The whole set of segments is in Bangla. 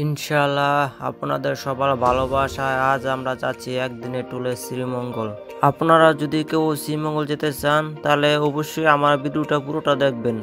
ইনশাআল্লাহ আপনাদের সবার ভালোবাসায় আজ আমরা যাচ্ছি একদিনের ট্যুরে শ্রীমঙ্গল। আপনারা যদি কেউ শ্রীমঙ্গল যেতে চান তাহলে অবশ্যই আমার ভিডিওটা পুরোটা দেখবেন।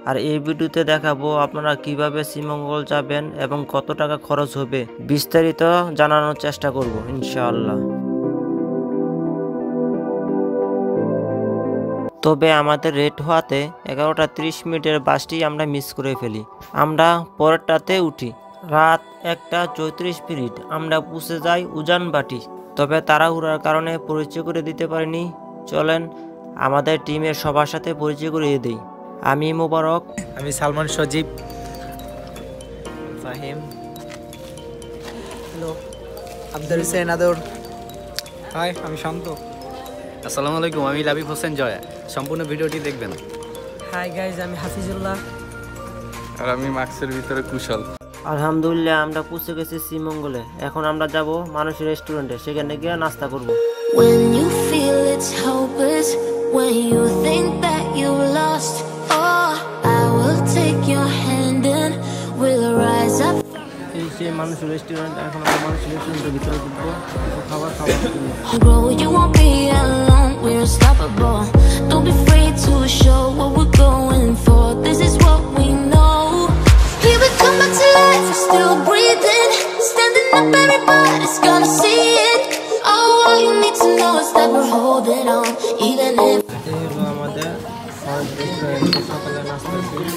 আর এই ভিডিওতে দেখাবো আপনারা কিভাবে শ্রীমঙ্গল যাবেন এবং কত টাকা খরচ হবে, বিস্তারিত জানানোর চেষ্টা করব ইনশাআল্লাহ। তবে আমাদের রেট হওয়াতে 11টা 30 মিনিটের বাসটি আমরা মিস করে ফেলি। আমরা পরেরটাতে উঠি। রাত 1টা 34 মিনিট আমরা পৌঁছে যাই উজানবাটি। তবে তাড়াহুড়ার কারণে পরিচয় করে দিতে পারিনি। চলেন আমাদের টিমের সবার সাথে পরিচয় করিয়ে দিই। আমি মোবারক, আমি সালমান সজীব, ফাহিম, হ্যালো আব্দুল হোসেন আদর, হাই আমি শান্ত, আসসালামু আলাইকুম, আমি লাবিব হোসেন জয়া। সম্পূর্ণ ভিডিওটি দেখবেন। হাই গাইজ, আমি হাফিজুল্লাহ। আর আমি মাস্কের ভিতরে কুশল। আলহামদুলিল্লাহ আমরা পৌঁছে গেছি শ্রীমঙ্গলে। এখন আমরা যাব মানুষের রেস্টুরেন্টে, সেখানে গিয়ে নাস্তা করব। When you feel it's hopeless, when you think that you've lost, oh, I will take your hand and we'll rise up. এই যে মানুষের রেস্টুরেন্ট, এখন আমরা মানুষের রেস্টুরেন্টের ভিতরে ঢুকবো, খাবার খাওয়ার জন্য। Grow, you won't be alone, we're unstoppable. Don't be afraid to show what we're going for. This is what we know. Here we come back to life, we're still breathing. Standing up, everybody's gonna see it. Oh, all you need to know is that we're holding on, even if এই হলো আমাদের রেস্টুরেন্ট। সকালে নাস্তা শেষ,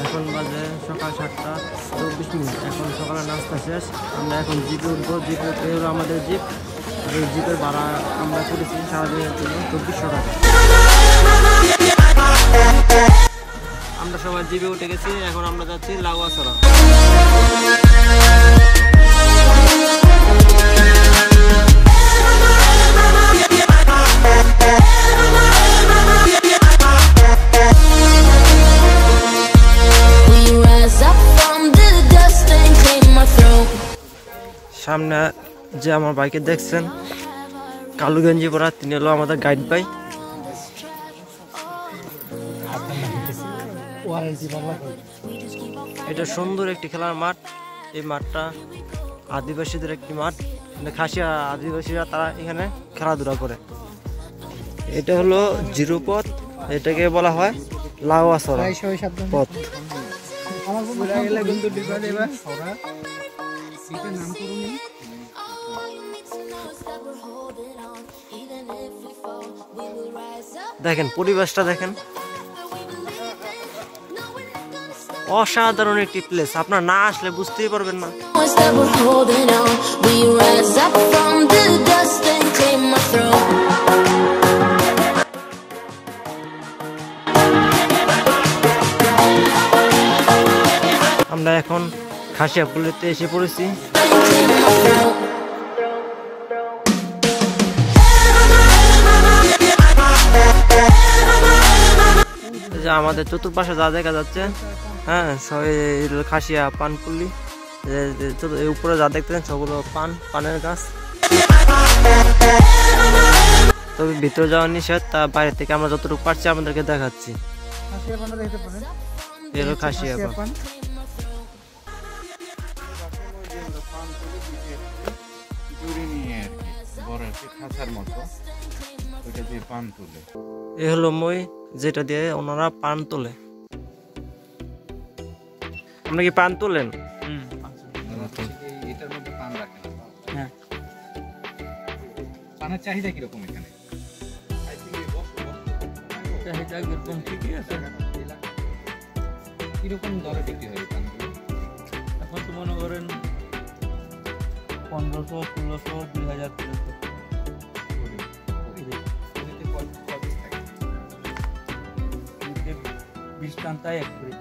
এখন বাজে সকাল 7টা 24 মিনিট। এখন সকালে নাস্তা শেষ, আমরা এখন জিপে উঠবো। জিপে এই হলো আমাদের জিপ। আর এই জিপের ভাড়া আমরা করেছি সারাদিনের জন্য 2400 টাকা। আমরা সবাই জিপে উঠে গেছি, এখন আমরা যাচ্ছি লাউয়াছড়া। সামনে যে আমার বাইকে দেখছেন কালো গেঞ্জি পরা, তিনি হলো আমাদের গাইড ভাই। এটা সুন্দর একটি খেলার মাঠ। এই মাঠটা আদিবাসীদের একটি মাঠ, খাসিয়া আদিবাসীরা তারা এখানে খেলাধুলা করে। এটা হলো জিরো পথ, এটাকে বলা হয় লাউয়াছড়া পথ। দেখেন পরিবেশটা, দেখেন অসাধারণ একটি প্লেস। আপনার না আসলে বুঝতেই পারবেন না। আমরা এখন খাসিয়াপুলিতে এসে পড়েছি। আমাদের চতুর্পাশে যা দেখা যাচ্ছে, হ্যাঁ, খাসিয়া পানপুল্লি। উপরে যা দেখতেছেন সবগুলো পানের গাছ। তবে ভিতরে যাওয়া নিষেধ, তা বাইরে থেকে আমরা যতটুকু পারছি আমাদেরকে দেখাচ্ছি। খাসিয়া পান। এ হলো মই, যেটা দিয়ে ওনারা পান তোলে। আপনি কি পান তোলেন? এটার মধ্যে পান রাখেন। হ্যাঁ, পানের চাহিদা কিরকম এখানে? চাহিদা একদম ঠিকই আছে। কিরকম দরে বিক্রি হয় পানগুলো? এখন তো মনে করেন 1500, 1600, 2000 20 টান, তাই 1 করে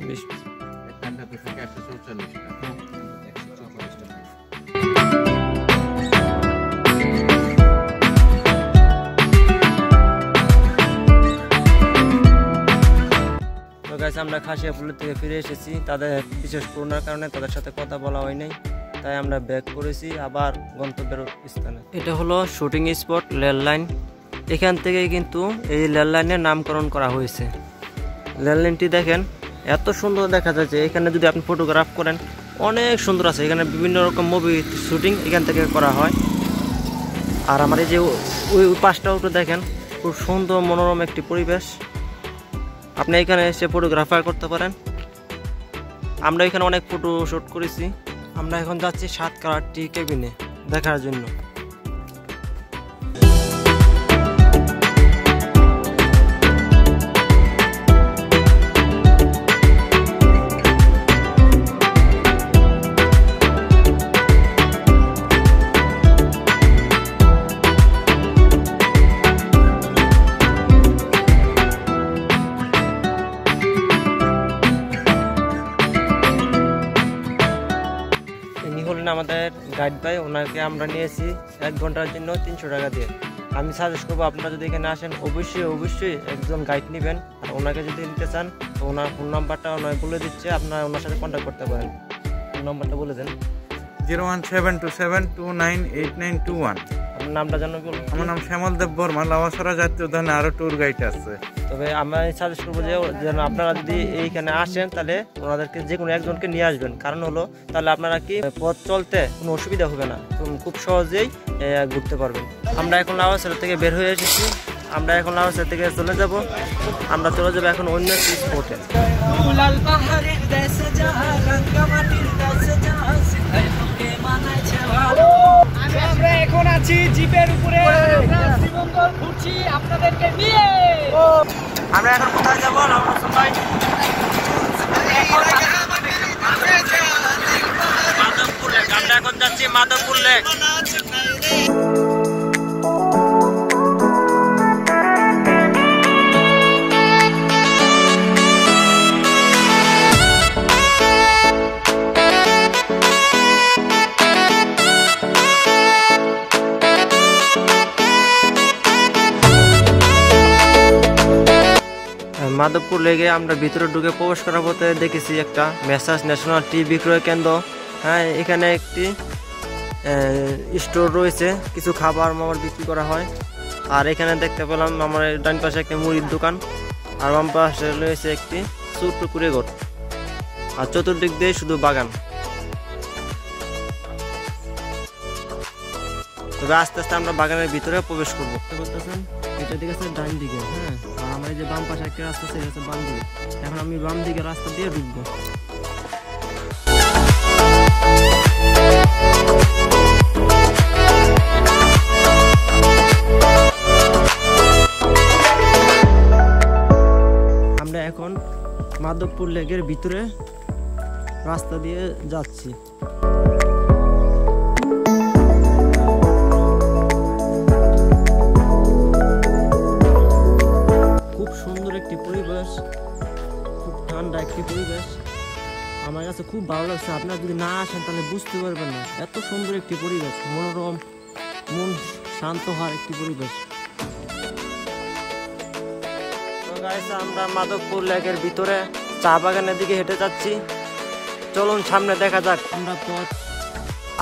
20 ঠান্ডা তো থাকে 144 টাকা। আমরা খাসিয়াপুলি থেকে ফিরে এসেছি। তাদের বিশেষ করোনার কারণে তাদের সাথে কথা বলা হয় নাই, তাই আমরা ব্যাক করেছি আবার গন্তব্যের স্থানে। এটা হলো শুটিং স্পট রেল লাইন। এখান থেকেই কিন্তু এই রেল লাইনের নামকরণ করা হয়েছে। রেল লাইনটি দেখেন এত সুন্দর দেখা যাচ্ছে। এখানে যদি আপনি ফটোগ্রাফ করেন অনেক সুন্দর আছে। এখানে বিভিন্ন রকম মুভি শুটিং এখান থেকে করা হয়। আর আমার এই যে ওই পাশটাও একটু দেখেন, খুব সুন্দর মনোরম একটি পরিবেশ। আপনি এখানে এসে ফটোগ্রাফার করতে পারেন। আমরা এখানে অনেক ফটো শ্যুট করেছি। আমরা এখন যাচ্ছি 7 কালার টি কেবিনে দেখার জন্য। আমাদের গাইড ভাই, ওনাকে আমরা নিয়েছি 1 ঘন্টার জন্য 300 টাকা দিয়ে। আমি সাজেস্ট করবো আপনারা যদি এখানে আসেন অবশ্যই একজন গাইড নেবেন। আর ওনাকে যদি নিতে চান তো ওনার ফোন নাম্বারটা ওনাকে বলে দিচ্ছে, আপনারা ওনার সাথে কন্ট্যাক্ট করতে পারেন। ফোন নাম্বারটা বলে দেন। 01727298921। আপনার নামটা জানো বলুন। আমার নাম শ্যামল দেব বর্মা। লাওয়াছড়া জাতীয় উদ্যানে আরো ট্যুর গাইড আছে। তবে আমি সাজেস্ট করবো যে যেন আপনারা যদি এইখানে আসেন তাহলে ওনাদেরকে যে কোনো একজনকে নিয়ে আসবেন। কারণ হলো তাহলে আপনারা কি পথ চলতে কোনো অসুবিধা হবে না, খুব সহজেই ঘুরতে পারবেন। আমরা এখন লাওয়াছড়া থেকে বের হয়ে এসেছি। আমরা এখন লাওয়াছড়া থেকে চলে যাব। আমরা চলে যাবো এখন অন্য একটি স্পটে। আমরা এখন আছি জিপের উপরে, শ্রীমঙ্গল ঘুরছি আপনাদেরকে নিয়ে। আমরা এখন কোথায় যাবো? মাধবপুর লেক। আমরা এখন যাচ্ছি মাধবপুর লেক। মাধবপুর লেগে আমরা ভিতরে ঢুকে প্রবেশ করার পথে দেখেছি একটা মেসার্স ন্যাশনাল টি বিক্রয় কেন্দ্র। হ্যাঁ, এখানে একটি স্টোর রয়েছে, কিছু খাবার মাবার বিক্রি করা হয়। আর এখানে দেখতে পেলাম আমার ডান পাশে একটা মুড়ির দোকান, আর বাম পাশে রয়েছে একটি ছোট্ট কুড়েঘর। আর চতুর্দিক দিয়ে শুধু বাগান। তবে আস্তে আস্তে আমরা বাগানের ভিতরে প্রবেশ করবো। বলতেছেন এটা দিকে আছে ডান দিকে। হ্যাঁ, আর আমার এই যে বাম পাশে একটা রাস্তা আছে, এটা বাম দিকে। এখন আমি বাম দিকে রাস্তা দিয়ে ঢুকবো। আমরা এখন মাধবপুর লেকের ভিতরে রাস্তা দিয়ে যাচ্ছি। একটি পরিবেশ, খুব ঠান্ডা একটি পরিবেশ। আমার কাছে খুব ভালো লাগছে। আপনারা যদি না আসেন তাহলে বুঝতে পারবেন না, এত সুন্দর একটি পরিবেশ, মনোরম, মন শান্ত হওয়ার একটি পরিবেশ। তো গাইস, আমরা মাধবপুর লেকের ভিতরে চা বাগানের দিকে হেঁটে যাচ্ছি। চলুন সামনে দেখা যাক।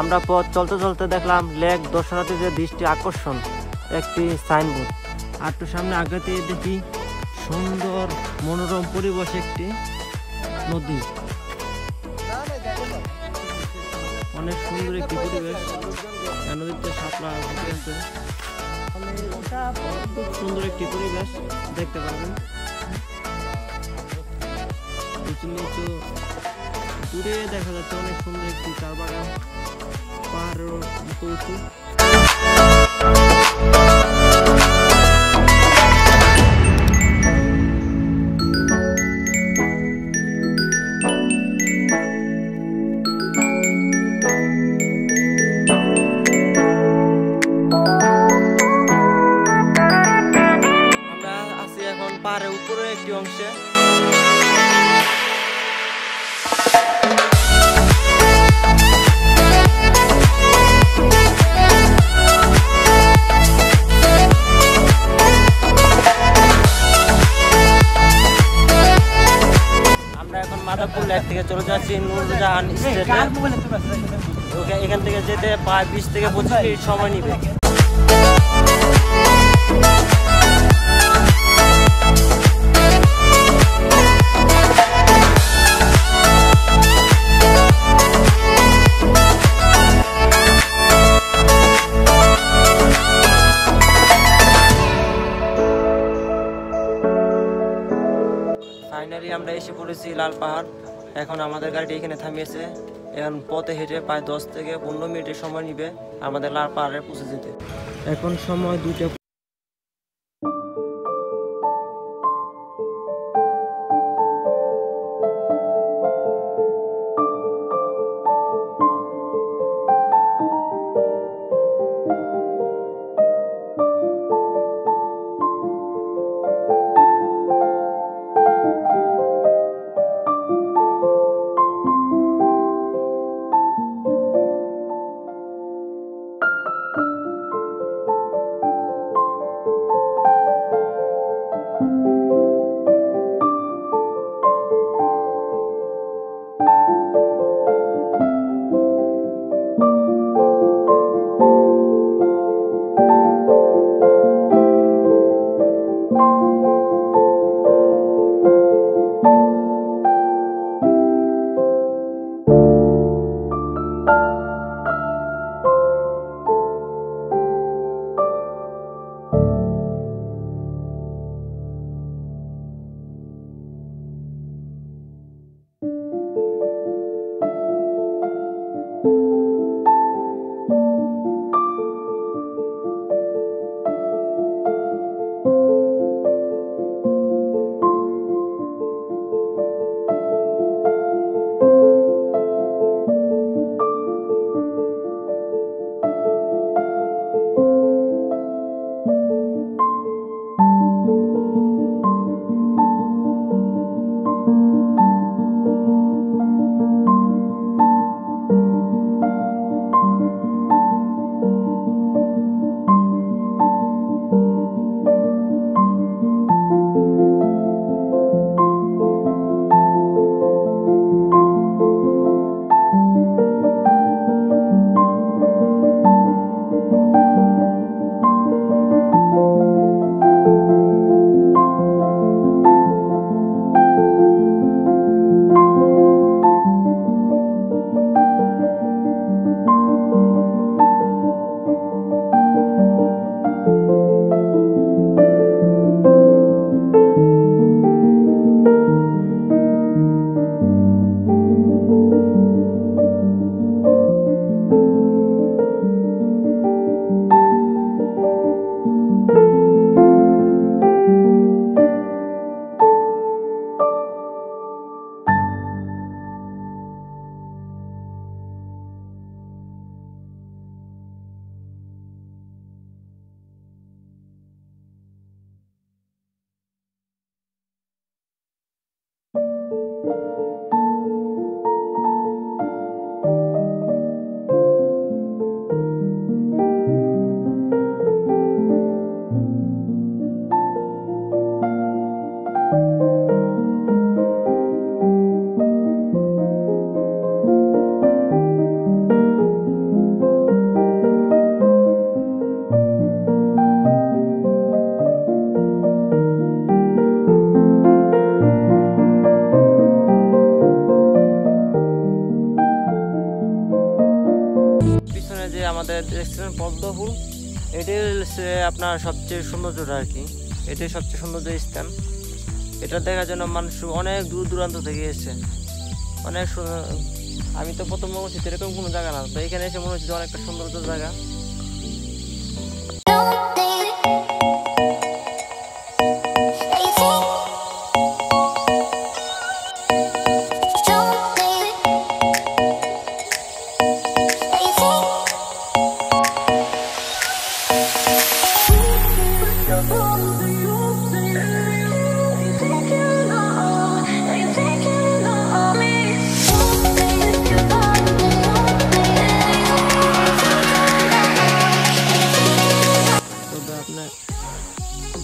আমরা পথ চলতে চলতে দেখলাম লেক দর্শনার্থীদের দৃষ্টি আকর্ষণ একটি সাইনবোর্ড। আর একটু সামনে আগাতে দেখি সুন্দর মনোরম পরিবেশ, একটি নদী, অনেক সুন্দর একটি পরিবেশ। নদীতে শাপলা ফুটে আছে, খুব সুন্দর একটি পরিবেশ দেখতে পারবেন। দূরে দেখা যাচ্ছে অনেক সুন্দর একটি চা বাগান, পাহাড়ের মতো উঁচু। পাহাড়ের উপরে একটি অংশে। আমরা এখন মাধবপুর লেক থেকে চলে যাচ্ছি নূরজাহান স্টেটে। এখান থেকে যেতে প্রায় 20 থেকে 25 মিনিট সময় নিবে। লাল পাহাড়। এখন আমাদের গাড়িটি এখানে থামিয়েছে। এখন পথে হেঁটে প্রায় 10 থেকে 15 মিনিটের সময় নিবে আমাদের লাল পাহাড়ে পৌঁছে যেতে। এখন সময় 2টা। আমাদের দেখছেন পদ্ম ফুল, এটাই হচ্ছে আপনার সবচেয়ে সৌন্দর্যটা আর কি। এটাই সবচেয়ে সৌন্দর্য স্থান। এটা দেখার জন্য মানুষ অনেক দূর দূরান্ত থেকে এসেছে। অনেক আমি তো প্রথম মনে হচ্ছি এরকম কোনো জায়গা না, তো এখানে এসে মনে হচ্ছে অনেকটা সৌন্দর্য জায়গা।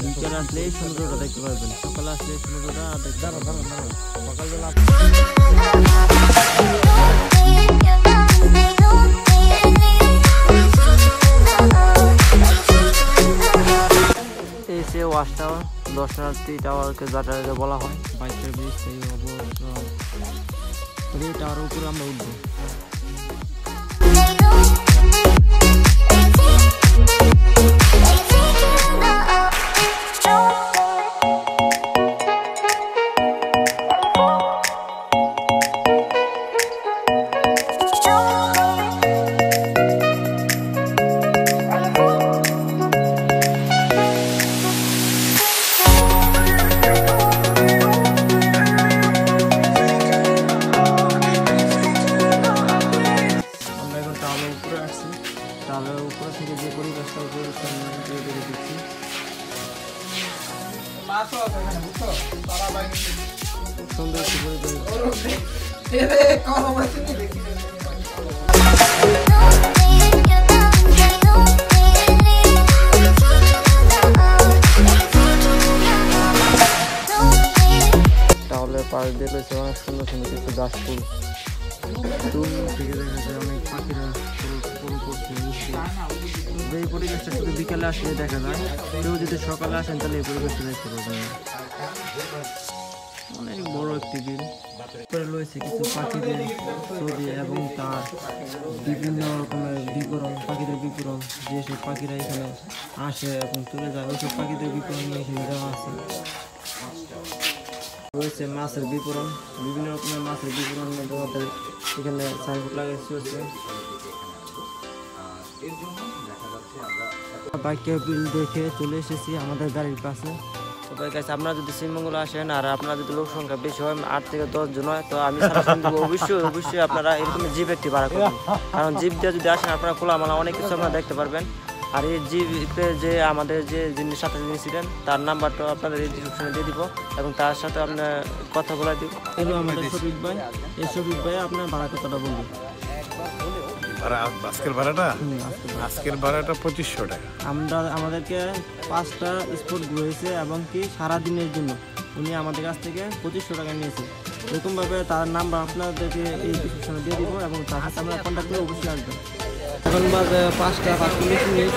বিকেল আসলে এই সমুদ্রটা দেখতে পারবেন, সকালে আসলে এই সমুদ্রটা দেখতে পারবেন। সকালবেলা এই সে ওয়াচ টাওয়ার, দর্শনার্থী টাওয়ারকে যাতায়াতে বলা হয়। বাইকের ব্রিজ থেকে এই টাওয়ারের উপরে আমরা উঠবো। তাহলে পাশ দিয়ে রয়েছে অনেক সুন্দর সুন্দর কিছু গাছ ফুল, দূর থেকে দেখা যায় অনেক পাখিরা করছে। এই পরিবেশটা শুধু বিকালে আসলে দেখা যায়, কেউ যদি সকালে আসেন তাহলে এই পরিবেশটা দেখতে পাবেন না। অনেক বড় একটি বিল, উপরে রয়েছে কিছু পাখিদের ছবি এবং তার বিভিন্ন রকমের বিবরণ, পাখিদের বিবরণ, যেসব পাখিরা এখানে আসে এবং চলে যায় ওইসব পাখিদের বিবরণ নিয়ে এখানে দেওয়া আছে। রয়েছে মাছের বিবরণ, বিভিন্ন রকমের মাছের বিবরণ তোমাদের এখানে সাইনবোর্ড লাগাইছে হচ্ছে। বাইকের বিল দেখে চলে এসেছি আমাদের গাড়ির কাছে। সবাই কাছে আপনারা যদি শ্রীমঙ্গল আসেন আর আপনারা যদি লোক সংখ্যা বেশি হয় 8 থেকে 10 জন হয়, তো আমি সাজেশন দেবো অবশ্যই আপনারা এরকম জিপ একটি ভাড়া করবেন। কারণ জিপ দিয়ে যদি আসেন আপনারা খোলামেলা অনেক কিছু আপনারা দেখতে পারবেন। আর এই জিপে যে আমাদের যে যিনি সাথে যিনি ছিলেন তার নাম্বারটা আপনাদের এই ডিসক্রিপশনে দিয়ে দিব এবং তার সাথে আপনার কথা বলে দিব। এলো আমাদের শফিক ভাই, এই শফিক ভাই আপনার ভাড়া কতটা বলবেন? আজকের ভাড়াটা 2500 টাকা। আমাদেরকে 5টা স্পট ঘুরেছে এবং কি সারাদিনের জন্য উনি আমাদের কাছ থেকে 2500 টাকা নিয়েছে। এরকমভাবে তার নাম্বার আপনাদেরকে এই ডিসক্রিপশনে দিয়ে দিব এবং তার সাথে আমরা কন্ট্যাক্ট করে অবশ্যই আসবেন। এখন বাজে 5টা 45 মিনিট।